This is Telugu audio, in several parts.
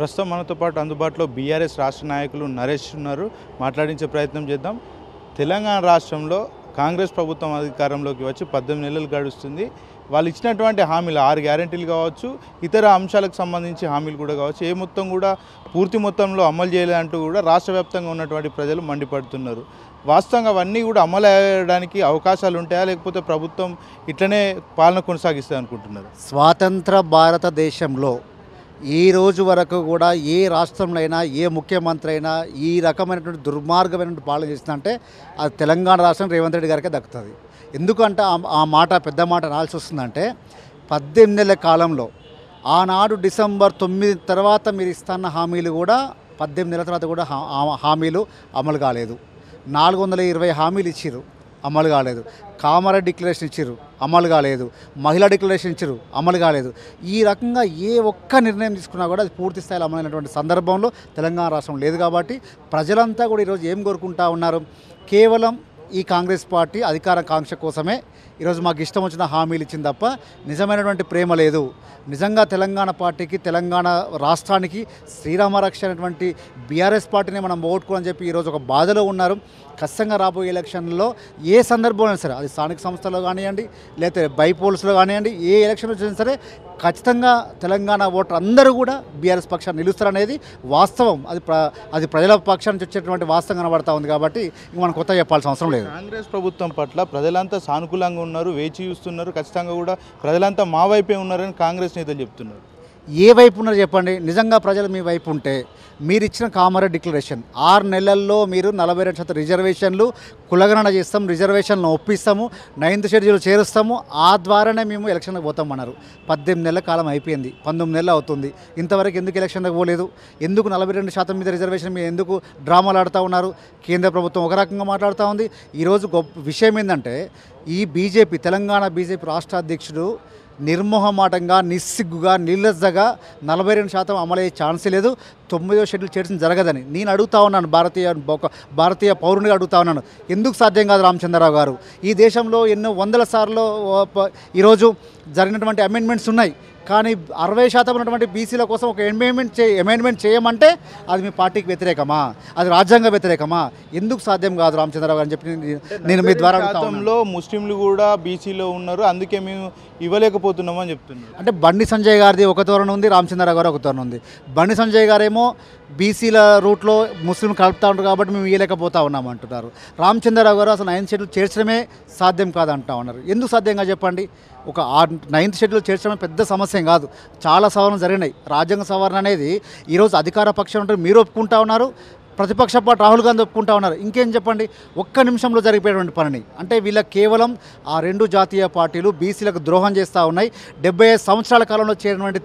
ప్రస్తుతం మనతో పాటు అందుబాటులో బీఆర్ఎస్ రాష్ట్ర నాయకులు నరేష్ ఉన్నారు. మాట్లాడించే ప్రయత్నం చేద్దాం. తెలంగాణ రాష్ట్రంలో కాంగ్రెస్ ప్రభుత్వం అధికారంలోకి వచ్చి 18 నెలలు గడుస్తుంది. వాళ్ళు ఇచ్చినటువంటి హామీలు 6 గ్యారెంటీలు కావచ్చు, ఇతర అంశాలకు సంబంధించి హామీలు కూడా కావచ్చు, ఏ మొత్తం కూడా పూర్తి మొత్తంలో అమలు చేయలేదంటూ కూడా రాష్ట్ర వ్యాప్తంగా ఉన్నటువంటి ప్రజలు మండిపడుతున్నారు. వాస్తవంగా అవన్నీ కూడా అమలు అయ్యడానికి అవకాశాలు ఉంటాయా, లేకపోతే ప్రభుత్వం ఇట్లనే పాలన కొనసాగిస్తుంది అనుకుంటున్నారు? స్వాతంత్ర భారతదేశంలో ఈ రోజు వరకు కూడా ఏ రాష్ట్రంలో అయినా ఏ ముఖ్యమంత్రి అయినా ఈ రకమైనటువంటి దుర్మార్గమైనటువంటి పాలన చేస్తుందంటే అది తెలంగాణ రాష్ట్రం రేవంత్ రెడ్డి గారికే దక్కుతుంది. ఎందుకంటే ఆ మాట పెద్ద మాట రాల్సి వస్తుందంటే 18 నెలల కాలంలో ఆనాడు డిసెంబర్ 9 తర్వాత మీరు ఇస్తున్న హామీలు కూడా 18 నెలల తర్వాత కూడా హామీలు అమలు కాలేదు. 420 హామీలు ఇచ్చిర్రు, అమలు కాలేదు. కామారెడ్డి డిక్లరేషన్ ఇచ్చారు, అమలు కాలేదు. మహిళా డిక్లరేషన్ ఇచ్చారు, అమలు కాలేదు. ఈ రకంగా ఏ ఒక్క నిర్ణయం తీసుకున్నా కూడా అది పూర్తి స్థాయిలో అమలైనటువంటి సందర్భంలో తెలంగాణ రాష్ట్రం లేదు. కాబట్టి ప్రజలంతా కూడా ఈరోజు ఏం కోరుకుంటా ఉన్నారు? కేవలం ఈ కాంగ్రెస్ పార్టీ అధికార కాంక్ష కోసమే ఈరోజు మాకు ఇష్టం వచ్చిన హామీలు ఇచ్చింది తప్ప నిజమైనటువంటి ప్రేమ లేదు. నిజంగా తెలంగాణ పార్టీకి, తెలంగాణ రాష్ట్రానికి శ్రీరామరక్ష అనేటువంటి బీఆర్ఎస్ పార్టీని మనం ఓటుకోని చెప్పి ఈరోజు ఒక బాధలో ఉన్నారు. ఖచ్చితంగా రాబోయే ఎలక్షన్లో ఏ సందర్భంలో సరే, అది స్థానిక సంస్థలో కానివ్వండి, లేకపోతే బైపోల్స్లో కానివ్వండి, ఏ ఎలక్షన్ వచ్చినా సరే ఖచ్చితంగా తెలంగాణ ఓటర్ అందరూ కూడా బీఆర్ఎస్ పక్షాన్ని నిలుస్తారనేది వాస్తవం. అది ప్రజల పక్షాన్ని నుంచి వచ్చేటువంటి వాస్తవం కనబడతా ఉంది. కాబట్టి మనం కొత్తగా చెప్పాల్సిన అవసరం లేదు. కాంగ్రెస్ ప్రభుత్వం పట్ల ప్రజలంతా సానుకూలంగా ఉన్నారు, వేచి చూస్తున్నారు. ఖచ్చితంగా కూడా ప్రజలంతా మా వైపే ఉన్నారని కాంగ్రెస్ నేతలు చెప్తున్నారు. ఏ వైపు ఉన్నారు చెప్పండి? నిజంగా ప్రజలు మీ వైపు ఉంటే మీరు ఇచ్చిన కామారెడ్డి డిక్లరేషన్ 6 నెలల్లో మీరు 42% రిజర్వేషన్లు కులగణన చేస్తాం, రిజర్వేషన్లు ఒప్పిస్తాము, 9th షెడ్యూల్ చేరుస్తాము, ఆ ద్వారానే మేము ఎలక్షన్కి పోతామన్నారు. 18 నెలల కాలం అయిపోయింది, 19 నెలలు అవుతుంది. ఇంతవరకు ఎందుకు ఎలక్షన్కి పోలేదు? ఎందుకు 42% మీద రిజర్వేషన్ మీద ఎందుకు డ్రామాలు ఆడుతూ ఉన్నారు? కేంద్ర ప్రభుత్వం ఒక రకంగా మాట్లాడుతూ ఉంది. ఈరోజు గొప్ప విషయం ఏంటంటే ఈ బీజేపీ, తెలంగాణ బీజేపీ రాష్ట్ర అధ్యక్షుడు నిర్మోహమాటంగా, నిస్సిగ్గుగా, నిర్లజ్జగా 42% అమలయ్యే ఛాన్సే లేదు, 9వ షెడ్యూల్ చేర్చిన జరగదని నేను అడుగుతా ఉన్నాను. భారతీయ పౌరునిగా అడుగుతా ఉన్నాను. ఎందుకు సాధ్యం కాదు రామచంద్రరావు గారు? ఈ దేశంలో ఎన్నో వందల సార్లు ఈరోజు జరిగినటువంటి అమెండ్మెంట్స్ ఉన్నాయి. కానీ 60% ఉన్నటువంటి బీసీల కోసం ఒక అమెండ్మెంట్ చేయమంటే అది మీ పార్టీకి వ్యతిరేకమా? అది రాజ్యాంగ వ్యతిరేకమా? ఎందుకు సాధ్యం కాదు రామచంద్రరావు గారు అని చెప్పి నేను మీ ద్వారా గతంలో ముస్లింలు కూడా బీసీలో ఉన్నారు, అందుకే మేము ఇవ్వలేకపోతున్నామని చెప్తున్నారు. అంటే బండి సంజయ్ గారిది ఒక ధోరణి ఉంది, రామచంద్రరావు గారు ఒక ధోరణి ఉంది. బండి సంజయ్ గారేమో బీసీల రూట్లో ముస్లిం కలుపుతూ ఉంటారు కాబట్టి మేము ఇవ్వలేకపోతా ఉన్నాం అంటున్నారు. రామచంద్రరావు గారు అసలు 9th షెడ్యూల్ చేర్చడమే సాధ్యం కాదంటా ఉన్నారు. ఎందుకు సాధ్యంగా చెప్పండి? ఒక 9th షెడ్యూల్ చేర్చడమే పెద్ద సమస్య కాదు, చాలా సవరణలు జరిగినాయి. రాజ్యాంగ సవరణ అనేది ఈరోజు అధికార పక్షం అంటే మీరు ఒప్పుకుంటా ఉన్నారు, ప్రతిపక్ష పార్టీ రాహుల్ గాంధీ ఒప్పుకుంటా ఉన్నారు. ఇంకేం చెప్పండి? ఒక్క నిమిషంలో జరిగిపోయేటువంటి పనిని. అంటే వీళ్ళకి కేవలం ఆ 2 జాతీయ పార్టీలు బీసీలకు ద్రోహం చేస్తూ ఉన్నాయి. 75 సంవత్సరాల కాలంలో చేరినటువంటి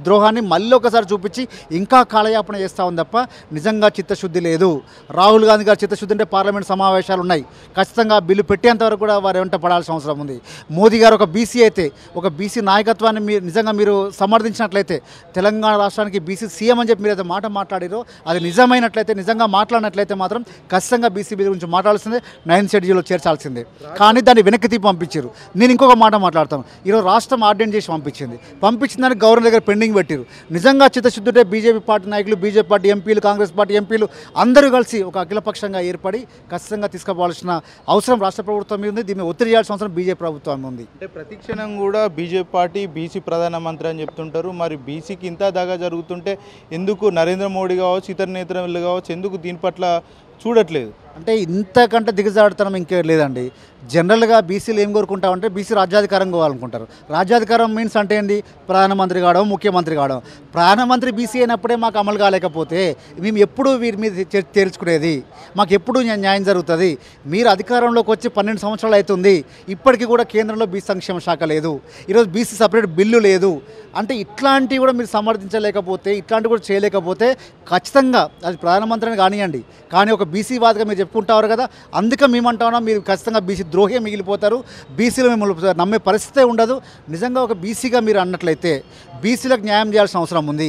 ద్రోహాన్ని మళ్ళీ ఒకసారి చూపించి ఇంకా కాలయాపన చేస్తూ ఉంది తప్ప నిజంగా చిత్తశుద్ధి లేదు. రాహుల్ గాంధీ గారు చిత్తశుద్ధి అంటే పార్లమెంట్ సమావేశాలు ఉన్నాయి, ఖచ్చితంగా బిల్లు పెట్టేంత వరకు కూడా వారు వెంట పడాల్సిన అవసరం ఉంది. మోదీ గారు ఒక బీసీ అయితే, ఒక బీసీ నాయకత్వాన్ని నిజంగా మీరు సమర్థించినట్లయితే, తెలంగాణ రాష్ట్రానికి బీసీ సీఎం అని చెప్పి మీరు అయితే మాట మాట్లాడారో అది నిజమైనట్లయితే, నిజంగా మాట్లాడినట్లయితే మాత్రం ఖచ్చితంగా బీసీ గురించి మాట్లాడాల్సిందే, 9th షెడ్యూల్లో చేర్చాల్సిందే. కానీ దాన్ని వెనక్కి తీపి పంపించారు. నేను ఇంకొక మాట మాట్లాడతాను. ఈరోజు రాష్ట్రం ఆర్డినెన్స్ చేసి పంపించిందని గవర్నర్ దగ్గర పెండింగ్ పెట్టారు. నిజంగా చిత్తశుద్ధుడే బీజేపీ పార్టీ నాయకులు, బీజేపీ పార్టీ ఎంపీలు, కాంగ్రెస్ పార్టీ ఎంపీలు అందరూ కలిసి ఒక అఖిలపక్షంగా ఏర్పడి ఖచ్చితంగా తీసుకుపోవాల్సిన అవసరం రాష్ట్ర ప్రభుత్వం మీద ఉంది. దీన్ని ఒత్తిడి చేయాల్సిన అవసరం బీజేపీ ప్రభుత్వం ఉంది. అంటే ప్రతిక్షణం కూడా బీజేపీ పార్టీ బీసీ ప్రధానమంత్రి అని చెప్తుంటారు. మరి బీసీకి ఇంత దాగా జరుగుతుంటే ఎందుకు నరేంద్ర మోడీ కావచ్చు, ఇతర నేతలు కావచ్చు, ఎందుకు దీని పట్ల చూడట్లేదు? అంటే ఇంతకంటే దిగజాడుతనం ఇంకే లేదండి. జనరల్గా బీసీలు ఏం కోరుకుంటామంటే బీసీ రాజ్యాధికారం కావాలనుకుంటారు. రాజ్యాధికారం మీన్స్ అంటే ఏంటి? ప్రధానమంత్రి కావడం, ముఖ్యమంత్రి కావడం. ప్రధానమంత్రి బీసీ అయినప్పుడే మాకు అమలు కాలేకపోతే మేము ఎప్పుడు వీరి మీద తేల్చుకునేది? మాకు ఎప్పుడు న్యాయం జరుగుతుంది? మీరు అధికారంలోకి వచ్చి 12 సంవత్సరాలు అవుతుంది, ఇప్పటికీ కూడా కేంద్రంలో బీసీ సంక్షేమ శాఖ లేదు, ఈరోజు బీసీ సపరేట్ బిల్లు లేదు. అంటే ఇట్లాంటివి కూడా మీరు సమర్థించలేకపోతే, ఇట్లాంటివి కూడా చేయలేకపోతే ఖచ్చితంగా అది ప్రధానమంత్రిని కానివ్వండి, కానీ ఒక బీసీ వాదిగా మీరు చెప్పుకుంటారు కదా, అందుకే మేమంటా ఉన్నాం మీరు ఖచ్చితంగా బీసీ ద్రోహే మిగిలిపోతారు, బీసీలో మిమ్మల్ని నమ్మే పరిస్థితే ఉండదు. నిజంగా ఒక బీసీగా మీరు అన్నట్లయితే బీసీలకు న్యాయం చేయాల్సిన అవసరం ఉంది.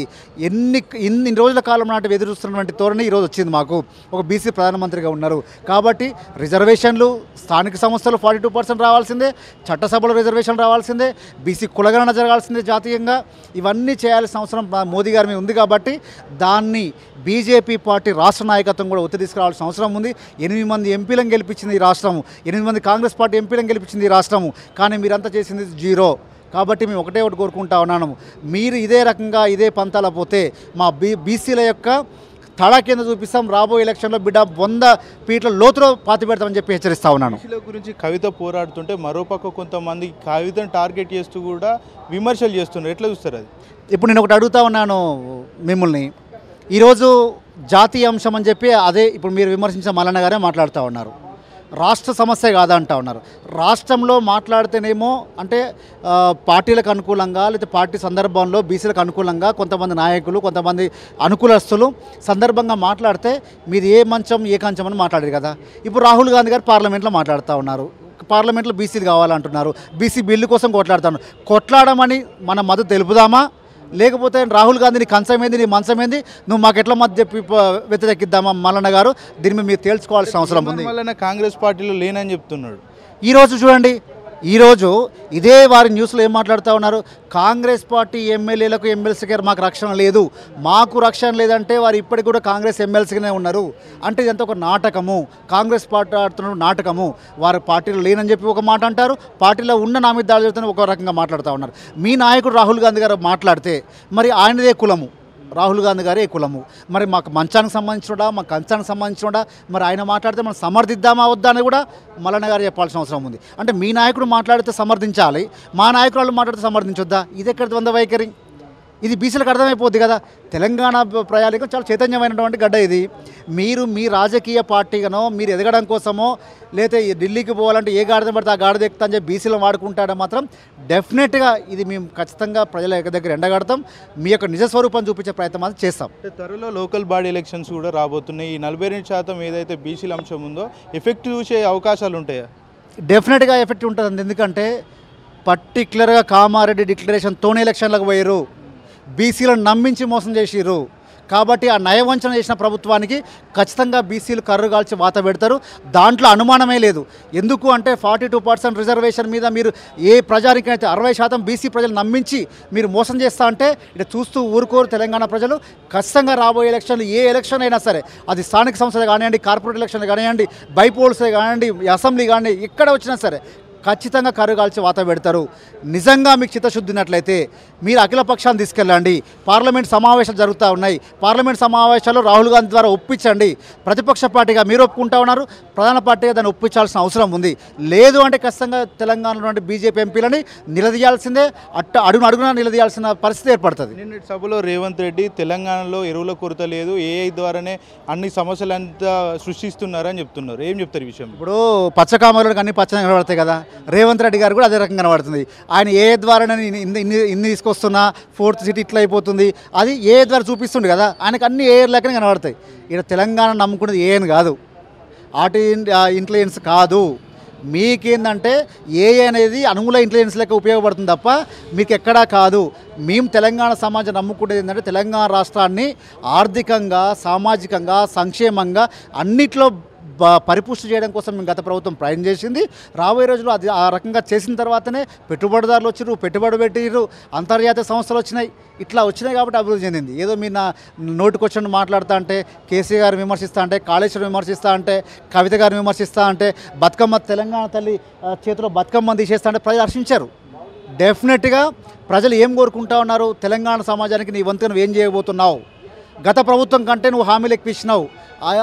ఇన్ని రోజుల కాలం నాటి ఎదురు చూస్తున్నటువంటి ధోరణి ఈరోజు వచ్చింది. మాకు ఒక బీసీ ప్రధానమంత్రిగా ఉన్నారు కాబట్టి రిజర్వేషన్లు స్థానిక సంస్థలు 42% రావాల్సిందే, చట్టసభలో రిజర్వేషన్ రావాల్సిందే, బీసీ కులగణన జరగాల్సిందే జాతీయంగా. ఇవన్నీ చేయాల్సిన అవసరం మోదీ గారి మీద ఉంది కాబట్టి దాన్ని బీజేపీ పార్టీ రాష్ట్ర నాయకత్వం కూడా ఒత్తిడి తీసుకురావాల్సిన అవసరం ఉంది. 8 మంది ఎంపీలను గెలిపించింది ఈ రాష్ట్రము, 8 మంది కాంగ్రెస్ పార్టీ ఎంపీలను గెలిపించింది ఈ రాష్ట్రము, కానీ మీరంతా చేసింది జీరో. కాబట్టి మేము ఒకటే కోరుకుంటా ఉన్నాము, మీరు ఇదే రకంగా ఇదే పంతాల పోతే మా బీసీల యొక్క తడా కింద చూపిస్తాం. రాబోయే ఎలక్షన్లో బిడ్డ 100 ఫీట్ల లోతులో పాతి పెడతామని చెప్పి హెచ్చరిస్తా ఉన్నాను. బీసీల గురించి కవిత పోరాడుతుంటే మరోపక్క కొంతమంది కవితను టార్గెట్ చేస్తూ కూడా విమర్శలు చేస్తున్నారు. ఎట్లా చూస్తారు అది? ఇప్పుడు నేను ఒకటి అడుగుతా ఉన్నాను మిమ్మల్ని, ఈరోజు జాతీయ అంశం అని చెప్పి అదే ఇప్పుడు మీరు విమర్శించిన మల్లన్న గారే మాట్లాడుతూ ఉన్నారు. రాష్ట్ర సమస్య కాదంటా ఉన్నారు. రాష్ట్రంలో మాట్లాడితేనేమో అంటే పార్టీలకు అనుకూలంగా లేదా పార్టీ సందర్భంలో బీసీలకు అనుకూలంగా కొంతమంది నాయకులు కొంతమంది అనుకూలస్తులు సందర్భంగా మాట్లాడితే మీది ఏ మంచం ఏ కంచం అని మాట్లాడారు కదా. ఇప్పుడు రాహుల్ గాంధీ గారు పార్లమెంట్లో మాట్లాడుతూ ఉన్నారు, పార్లమెంట్లో బీసీలు కావాలంటున్నారు, బీసీ బిల్లు కోసం కొట్లాడుతున్నారు. కొట్లాడమని మన మద్దతు తెలుపుదామా, లేకపోతే రాహుల్ గాంధీని కంచమేంది నీ మంచమేంది నువ్వు మాకు ఎట్లా మధ్య చెప్పి వ్యతిరేకిద్దామా? మల్లన్న గారు దీని మీద మీరు తేల్చుకోవాల్సిన అవసరం ఉంది. మల్లన్న కాంగ్రెస్ పార్టీలో లేనని చెప్తున్నాడు. ఈరోజు చూడండి, ఈరోజు ఇదే వారి న్యూస్లో ఏం మాట్లాడుతూ ఉన్నారు, కాంగ్రెస్ పార్టీ ఎమ్మెల్యేలకు ఎమ్మెల్సీకి మాకు రక్షణ లేదు, మాకు రక్షణ లేదంటే వారు ఇప్పటికి కూడా కాంగ్రెస్ ఎమ్మెల్సీగానే ఉన్నారు. అంటే ఇదంతా ఒక నాటకము, కాంగ్రెస్ పార్టీ ఆడుతున్న నాటకము. వారు పార్టీలో లేనని చెప్పి ఒక మాట అంటారు, పార్టీలో ఉన్న నా మీద దాడి చేస్తున్న ఒక రకంగా మాట్లాడుతూ ఉన్నారు. మీ నాయకుడు రాహుల్ గాంధీ గారు మాట్లాడితే మరి ఆయనదే కులము, రాహుల్ గాంధీ గారే కులము, మరి మాకు మంచానికి సంబంధించినడా మా కంచానికి సంబంధించినడా, మరి ఆయన మాట్లాడితే మనం సమర్థిద్దామా వద్దా అని కూడా మల్లన్న గారు చెప్పాల్సిన అవసరం ఉంది. అంటే మీ నాయకుడు మాట్లాడితే సమర్థించాలి, మా నాయకురాలు మాట్లాడితే సమర్థించొద్దా? ఇది ఎక్కడ ద్వంద్వ వైఖరి? ఇది బీసీలకు అర్థమైపోద్ది కదా. తెలంగాణ ప్రయాణికం చాలా చైతన్యమైనటువంటి గడ్డ ఇది. మీరు మీ రాజకీయ పార్టీగానో మీరు ఎదగడం కోసమో లేకపోతే ఢిల్లీకి పోవాలంటే ఏ గాడిద పడితే ఆ గాడిద ఎక్కుతా అని చెప్పి బీసీలో వాడుకుంటాడో మాత్రం డెఫినెట్గా ఇది మేము ఖచ్చితంగా ప్రజల దగ్గర ఎండగడతాం, మీ యొక్క నిజస్వరూపం చూపించే ప్రయత్నం మాత్రం చేస్తాం. త్వరలో లోకల్ బాడీ ఎలక్షన్స్ కూడా రాబోతున్నాయి. ఈ 42% ఏదైతే బీసీల అంశం ఉందో ఎఫెక్ట్ చూసే అవకాశాలు ఉంటాయా? డెఫినెట్గా ఎఫెక్ట్ ఉంటుంది. ఎందుకంటే పర్టిక్యులర్గా కామారెడ్డి డిక్లరేషన్తోనే ఎలక్షన్లకు పోయారు, బీసీలను నమ్మించి మోసం చేసిర్రు. కాబట్టి ఆ నయవంచన చేసిన ప్రభుత్వానికి ఖచ్చితంగా బీసీలు కర్రు కాల్చి వాత పెడతారు, దాంట్లో అనుమానమే లేదు. ఎందుకు అంటే 42% రిజర్వేషన్ మీద మీరు ఏ ప్రజానికైతే 60% బీసీ ప్రజలు నమ్మించి మీరు మోసం చేస్తా అంటే ఇటు చూస్తూ ఊరుకోరు తెలంగాణ ప్రజలు. ఖచ్చితంగా రాబోయే ఎలక్షన్లు ఏ ఎలక్షన్ అయినా సరే, అది స్థానిక సంస్థలు కానివ్వండి, కార్పొరేట్ ఎలక్షన్లు కానివ్వండి, బైపోల్సే కానివ్వండి, అసెంబ్లీ కానివ్వండి, ఎక్కడ వచ్చినా సరే ఖచ్చితంగా కరుగాల్చి వాత పెడతారు. నిజంగా మీకు చిత్తశుద్ధి ఉన్నట్లయితే మీరు అఖిల పక్షాన్ని తీసుకెళ్ళండి. పార్లమెంట్ సమావేశాలు జరుగుతూ ఉన్నాయి, పార్లమెంట్ సమావేశాల్లో రాహుల్ గాంధీ ద్వారా ఒప్పించండి. ప్రతిపక్ష పార్టీగా మీరు ఒప్పుకుంటా ఉన్నారు, ప్రధాన పార్టీగా దాన్ని ఒప్పించాల్సిన అవసరం ఉంది. లేదు అంటే ఖచ్చితంగా తెలంగాణలో బీజేపీ ఎంపీలని నిలదీయాల్సిందే, అడుగున నిలదీయాల్సిన పరిస్థితి ఏర్పడుతుంది. నిన్నటి సభలో రేవంత్ రెడ్డి తెలంగాణలో ఎరువుల కొరత లేదు, ఏఐ ద్వారానే అన్ని సమస్యలంతా సృష్టిస్తున్నారని చెప్తున్నారు. ఏం చెప్తారు ఈ విషయం? ఇప్పుడు పచ్చకామలకు అన్ని పచ్చగా కనబడతాయి కదా, రేవంత్ రెడ్డి గారు కూడా అదే రకంగా కనబడుతుంది. ఆయన ఏ ద్వారా ఇన్ని తీసుకొస్తున్నా 4th సీట్ ఇట్లా అయిపోతుంది, అది ఏ ద్వారా చూపిస్తుండే కదా, ఆయనకు అన్ని ఏ లెక్కనే కనబడతాయి. ఇక్కడ తెలంగాణ నమ్ముకున్నది ఏం కాదు, ఇంటెలిజెన్స్ కాదు. మీకేందంటే ఏఐ అనేది అనుమూల ఇంటెలిజెన్స్ లెక్క ఉపయోగపడుతుంది తప్ప మీకు ఎక్కడా కాదు. మేము తెలంగాణ సమాజం నమ్ముకునేది ఏంటంటే తెలంగాణ రాష్ట్రాన్ని ఆర్థికంగా, సామాజికంగా, సంక్షేమంగా అన్నిట్లో పరిపుష్టి చేయడం కోసం మేము గత ప్రభుత్వం ప్రయత్నం చేసింది. రాబోయే రోజుల్లో అది ఆ రకంగా చేసిన తర్వాతనే పెట్టుబడిదారులు వచ్చిర్రు, పెట్టుబడి పెట్టిర్రు, అంతర్జాతీయ సంస్థలు వచ్చినాయి, ఇట్లా వచ్చినాయి కాబట్టి అభివృద్ధి చెందింది. ఏదో మీరు నా నోటికొచ్చిన మాట్లాడుతూ అంటే కేసీ గారు విమర్శిస్తూ అంటే, కాళేశ్వరం విమర్శిస్తూ అంటే, కవిత గారిని విమర్శిస్తూ అంటే, బతుకమ్మ తెలంగాణ తల్లి చేతిలో బతుకమ్మ తీసేస్తా అంటే ప్రజలు హర్షించారు. డెఫినెట్గా ప్రజలు ఏం కోరుకుంటా ఉన్నారు, తెలంగాణ సమాజానికి నీ వంతు నువ్వు ఏం చేయబోతున్నావు, గత ప్రభుత్వం కంటే నువ్వు హామీలు ఎక్కువ ఇచ్చినావు,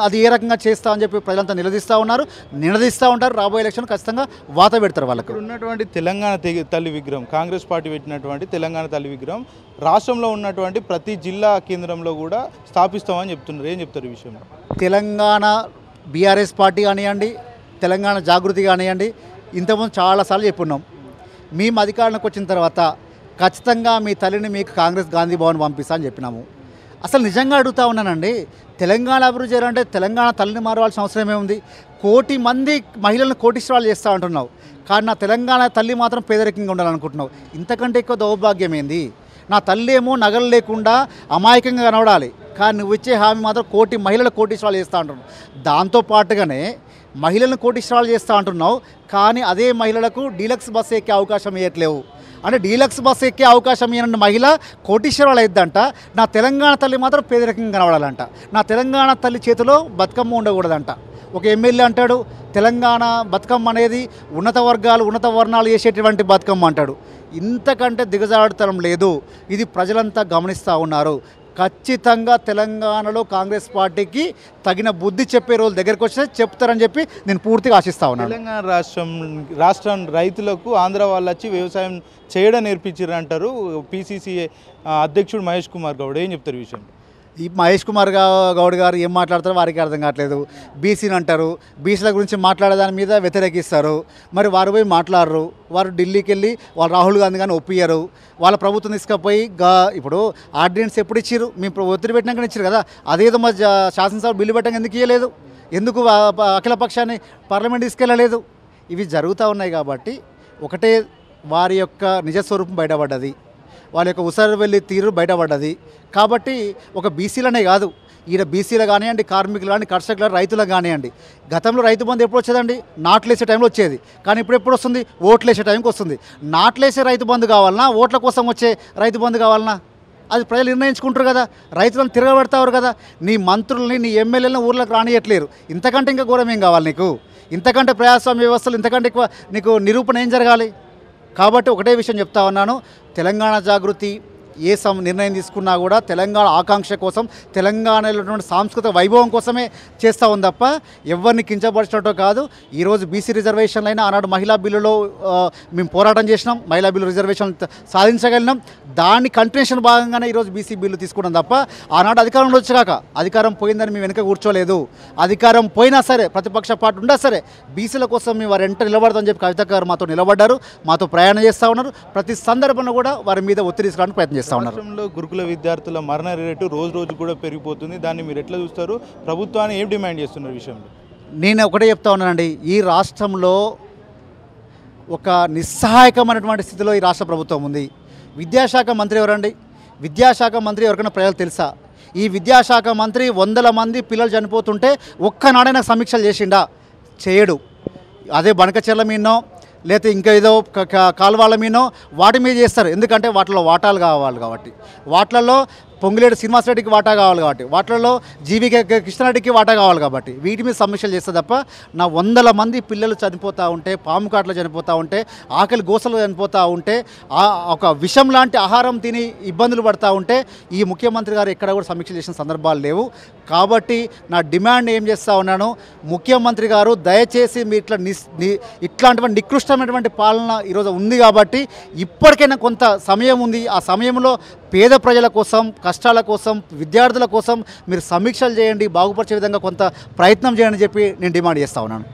అది ఏ రకంగా చేస్తా అని చెప్పి ప్రజలంతా నిలదీస్తూ ఉంటారు. రాబోయే ఎలక్షన్ ఖచ్చితంగా వాత పెడతారు. వాళ్ళకి ఉన్నటువంటి తెలంగాణ తల్లి విగ్రహం, కాంగ్రెస్ పార్టీ పెట్టినటువంటి తెలంగాణ తల్లి విగ్రహం రాష్ట్రంలో ఉన్నటువంటి ప్రతి జిల్లా కేంద్రంలో కూడా స్థాపిస్తామని చెప్తున్నారు. ఏం చెప్తారు ఈ విషయంలో? తెలంగాణ బీఆర్ఎస్ పార్టీ కానివ్వండి, తెలంగాణ జాగృతి కానివ్వండి, ఇంతకుముందు చాలాసార్లు చెప్పున్నాం, మేము అధికారంలోకి వచ్చిన తర్వాత ఖచ్చితంగా మీ తల్లిని మీకు కాంగ్రెస్ గాంధీ భవన్ పంపిస్తా అని చెప్పినాము. అసలు నిజంగా అడుగుతా ఉన్నానండి, తెలంగాణ అభివృద్ధి చేయాలంటే తెలంగాణ తల్లిని మారవాల్సిన అవసరమే ఉంది. 1,00,00,000 మంది మహిళలను కోటీశ్వరాలు చేస్తూ అంటున్నావు, కానీ నా తెలంగాణ తల్లి మాత్రం పేదరికంగా ఉండాలనుకుంటున్నావు. ఇంతకంటే ఎక్కువ దౌర్భాగ్యం ఏంది? నా తల్లి ఏమో నగలు లేకుండా అమాయకంగా కనబడాలి, కానీ నువ్వు ఇచ్చే హామీ మాత్రం 1,00,00,000 మహిళలు కోటీశ్వరాలు చేస్తూ అంటున్నావు. దాంతోపాటుగానే మహిళలను కోటీశ్వరాలు చేస్తూ అంటున్నావు, కానీ అదే మహిళలకు డీలక్స్ బస్సు ఎక్కే అవకాశం ఇవ్వట్లేవు. అంటే డీలక్స్ బస్సు ఎక్కే అవకాశం ఇవ్వని మహిళ కోటీశ్వరాలు అయిద్దంట, నా తెలంగాణ తల్లి మాత్రం పేదరికంగా కనబడాలంట. నా తెలంగాణ తల్లి చేతిలో బతుకమ్మ ఉండకూడదంట. ఒక ఎమ్మెల్యే అంటాడు తెలంగాణ బతుకమ్మ అనేది ఉన్నత వర్గాలు ఉన్నత వర్ణాలు చేసేటువంటి బతుకమ్మ అంటాడు. ఇంతకంటే దిగజారుతనం లేదు. ఇది ప్రజలంతా గమనిస్తూ ఉన్నారు. ఖచ్చితంగా తెలంగాణలో కాంగ్రెస్ పార్టీకి తగిన బుద్ధి చెప్పే రోజులు దగ్గరికి వస్తే చెప్తారని చెప్పి నేను పూర్తిగా ఆశిస్తా ఉన్నాను. తెలంగాణ రాష్ట్రం రైతులకు ఆంధ్ర వాళ్ళు వచ్చి వ్యవసాయం చేయడం నేర్పించారు అంటారు పిసిసి అధ్యక్షుడు మహేష్ కుమార్ గౌడ్. ఏం చెప్తారు ఈ విషయం? ఈ మహేష్ కుమార్ గౌడ్ గారు ఏం మాట్లాడతారో వారికి అర్థం కావట్లేదు. బీసీని అంటారు, బీసీల గురించి మాట్లాడే దాని మీద వ్యతిరేకిస్తారు. మరి వారు పోయి మాట్లాడరు. వారు ఢిల్లీకి వెళ్ళి వాళ్ళు రాహుల్ గాంధీ కానీ ఒప్పియ్యరు. వాళ్ళ ప్రభుత్వం తీసుకుపోయి ఇప్పుడు ఆర్డినెన్స్ ఎప్పుడు ఇచ్చారు? మేము ఒత్తిడి పెట్టినాక ఇచ్చారు కదా. అదేదో మా శాసనసభ బిల్లు పెట్టాక ఎందుకు ఇవ్వలేదు? ఎందుకు అఖిలపక్షాన్ని పార్లమెంట్ తీసుకెళ్ళలేదు? ఇవి జరుగుతూ ఉన్నాయి కాబట్టి ఒకటే, వారి యొక్క నిజస్వరూపం బయటపడ్డది, వాళ్ళ యొక్క ఉసరు వెళ్ళి తీరు బయటపడ్డది. కాబట్టి ఒక బీసీలనే కాదు, ఈడ బీసీలు కానివ్వండి, కార్మికులు కానీ, కర్షకులు, రైతులకు కానివ్వండి. గతంలో రైతు బంధు ఎప్పుడు వచ్చేదండి? నాట్లేసే టైంలో వచ్చేది. కానీ ఇప్పుడు ఎప్పుడు వస్తుంది? ఓట్లేసే టైంకి వస్తుంది. నాట్లేసే రైతు బంధు కావాలన్నా, ఓట్ల కోసం వచ్చే రైతు బంధు కావాలన్నా? అది ప్రజలు నిర్ణయించుకుంటారు కదా. రైతులను తిరగబెడతారు కదా. నీ మంత్రుల్ని, నీ ఎమ్మెల్యేలను ఊర్లకు రానియట్లేరు. ఇంతకంటే ఇంకా ఘోరం ఏం కావాలి నీకు? ఇంతకంటే ప్రజాస్వామ్య వ్యవస్థలు ఇంతకంటే ఎక్కువ నీకు నిరూపణ ఏం జరగాలి? కాబట్టి ఒకటే విషయం చెప్తా ఉన్నాను, తెలంగాణ జాగృతి ఏ నిర్ణయం తీసుకున్నా కూడా తెలంగాణ ఆకాంక్ష కోసం, తెలంగాణలో ఉన్నటువంటి సాంస్కృతిక వైభవం కోసమే చేస్తూ ఉంది తప్ప ఎవరిని కించపరిచినట్టు కాదు. ఈరోజు బీసీ రిజర్వేషన్లు అయినా ఆనాడు మహిళా బిల్లులో మేము పోరాటం చేసినాం, మహిళా బిల్లు రిజర్వేషన్ సాధించగలిగినాం. దాని కంటిన్యూషన్ భాగంగానే ఈరోజు బీసీ బిల్లు తీసుకున్నాం తప్ప ఆనాడు అధికారంలో వచ్చాక అధికారం పోయిందని మేము వెనక కూర్చోలేదు. అధికారం పోయినా సరే, ప్రతిపక్ష పార్టీ ఉన్నా సరే, బీసీల కోసం మేము వారు ఎంట నిలబడతామని చెప్పి కవిత గారు మాతో నిలబడ్డారు, మాతో ప్రయాణం చేస్తూ ఉన్నారు. ప్రతి సందర్భంలో కూడా వారి మీద ఒత్తిడి తీసుకోవడానికి ప్రయత్నం చేస్తూ ఉన్నారు. రాష్ట్రంలో గురుకుల విద్యార్థుల మరణ రేటు రోజు రోజు కూడా పెరిగిపోతుంది. దాన్ని మీరు ఎట్లా చూస్తారు? ప్రభుత్వాన్ని ఏం డిమాండ్ చేస్తున్నారు విషయంలో? నేను ఒకటే చెప్తా ఉన్నానండి, ఈ రాష్ట్రంలో ఒక నిస్సహాయకమైనటువంటి స్థితిలో ఈ రాష్ట్ర ప్రభుత్వం ఉంది. విద్యాశాఖ మంత్రి ఎవరండి? విద్యాశాఖ మంత్రి ఎవరికైనా ప్రజలు తెలుసా? ఈ విద్యాశాఖ మంత్రి 100 మంది పిల్లలు చనిపోతుంటే ఒక్కనాడైనా సమీక్షలు చేసిండా? చేయడు. అదే బనకచెర్ల మీదనో లేకపోతే ఇంకా ఏదో కాలువల మీదనో వాటి మీద చేస్తారు. ఎందుకంటే వాటిలో వాటాలు కావాలి కాబట్టి, వాటిలలో పొంగులేడు శ్రీనివాసరెడ్డికి వాటా కావాలి కాబట్టి, వాటిలలో జీవికే కృష్ణారెడ్డికి వాటా కావాలి కాబట్టి వీటి మీద సమీక్షలు చేస్తే తప్ప నా 100 మంది పిల్లలు చనిపోతూ ఉంటే, పాము కాట్లు చనిపోతూ ఉంటే, ఆకలి గోసలు చనిపోతూ ఉంటే, ఒక విషం లాంటి ఆహారం తిని ఇబ్బందులు పడుతూ ఉంటే ఈ ముఖ్యమంత్రి గారు ఎక్కడ కూడా సమీక్ష చేసిన సందర్భాలు లేవు. కాబట్టి నా డిమాండ్ ఏం చేస్తూ ఉన్నాను, ముఖ్యమంత్రి గారు దయచేసి మీ ఇట్లాంటివంటి నికృష్టమైనటువంటి పాలన ఈరోజు ఉంది కాబట్టి ఇప్పటికైనా కొంత సమయం ఉంది. ఆ సమయంలో పేద ప్రజల కోసం, కష్టాల కోసం, విద్యార్థుల కోసం మీరు సమీక్షలు చేయండి, బాగుపరిచే విధంగా కొంత ప్రయత్నం చేయండి చెప్పి నేను డిమాండ్ చేస్తూ ఉన్నాను.